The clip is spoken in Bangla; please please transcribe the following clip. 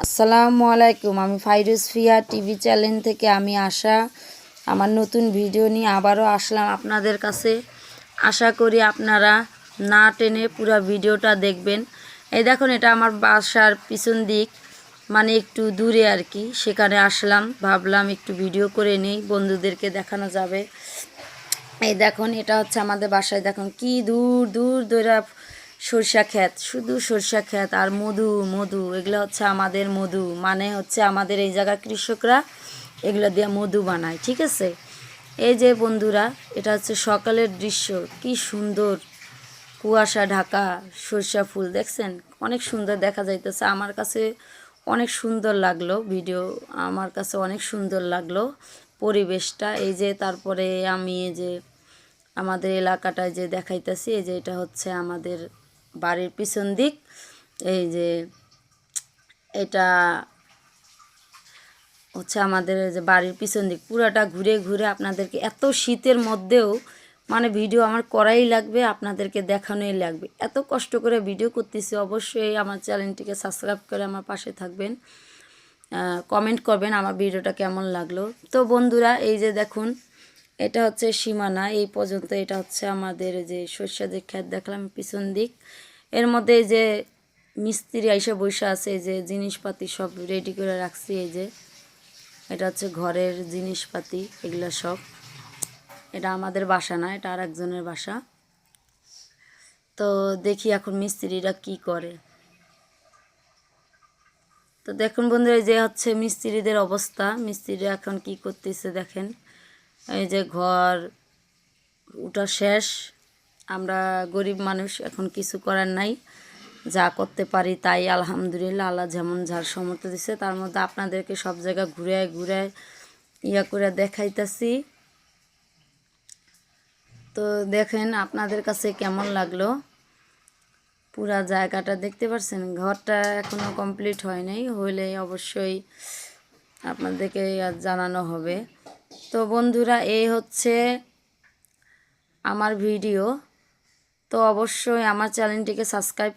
আসসালামু আলাইকুম। আমি ফাইরুজ ফিয়া টিভি চ্যানেল থেকে আমি আশা আমার নতুন ভিডিও নিয়ে আবারও আসলাম আপনাদের কাছে। আশা করি আপনারা না টেনে পুরো ভিডিওটা দেখবেন। এই দেখুন, এটা আমার বাসার পিছন দিক, মানে একটু দূরে আর কি। সেখানে আসলাম, ভাবলাম একটু ভিডিও করে নেই, বন্ধুদেরকে দেখানো যাবে। এই দেখুন, এটা হচ্ছে আমাদের বাসায়। দেখুন কি দূর দূর দূরা সরষা ক্ষেত, শুধু সরষা ক্ষেত আর মধু মধু। এগুলো হচ্ছে আমাদের মধু, মানে হচ্ছে আমাদের এই জায়গার কৃষকরা এগুলো দিয়ে মধু বানায়, ঠিক আছে। এই যে বন্ধুরা, এটা হচ্ছে সকালের দৃশ্য, কি সুন্দর কুয়াশা ঢাকা সরষা ফুল দেখছেন, অনেক সুন্দর দেখা যাইতেছে। আমার কাছে অনেক সুন্দর লাগলো ভিডিও, আমার কাছে অনেক সুন্দর লাগলো পরিবেশটা। এই যে তারপরে আমি এই যে আমাদের এলাকাটায় যে দেখাইতেছি, এই যে এটা হচ্ছে আমাদের বাড়ির পিছন দিক। এই যে এটা হচ্ছে আমাদের যে বাড়ির পিছন দিক, পুরাটা ঘুরে ঘুরে আপনাদেরকে, এত শীতের মধ্যেও মানে ভিডিও আমার করাই লাগবে, আপনাদেরকে দেখানোই লাগবে। এত কষ্ট করে ভিডিও করতেছি। অবশ্যই আমার চ্যানেলটিকে সাবস্ক্রাইব করে আমার পাশে থাকবেন, কমেন্ট করবেন আমার ভিডিওটা কেমন লাগলো। তো বন্ধুরা, এই যে দেখুন, এটা হচ্ছে সীমানা এই পর্যন্ত। এটা হচ্ছে আমাদের যে সর্ষে যে ক্ষেত দেখলাম পিছন দিক, এর মধ্যে এই যে মিস্ত্রি আইসা বসে আছে, এই যে জিনিসপাতি সব রেডি করে রাখছি। এই যে এটা হচ্ছে ঘরের জিনিসপাতি, এগুলো সব। এটা আমাদের বাসা না, এটা আর একজনের বাসা। তো দেখি এখন মিস্ত্রিরা কি করে। তো দেখুন বন্ধুরা, এই যে হচ্ছে মিস্ত্রিদের অবস্থা, মিস্ত্রিরা এখন কি করতেছে দেখেন। এই যে ঘর ওটা শেষ। আমরা গরিব মানুষ, এখন কিছু করার নাই, যা করতে পারি তাই আলহামদুলিল্লাহ। আল্লাহ যেমন যার সমর্থ দিছে, তার মধ্যে আপনাদেরকে সব জায়গা ঘুরে ঘুরে ইয়া করে দেখাইতেছি। তো দেখেন আপনাদের কাছে কেমন লাগলো পুরা জায়গাটা, দেখতে পাচ্ছেন। ঘরটা এখনও কমপ্লিট হয় নাই, হইলে অবশ্যই আপনাদেরকে জানানো হবে। তো বন্ধুরা, এই হচ্ছে আমার ভিডিও। তো অবশ্যই আমার চ্যানেলটিকে সাবস্ক্রাইব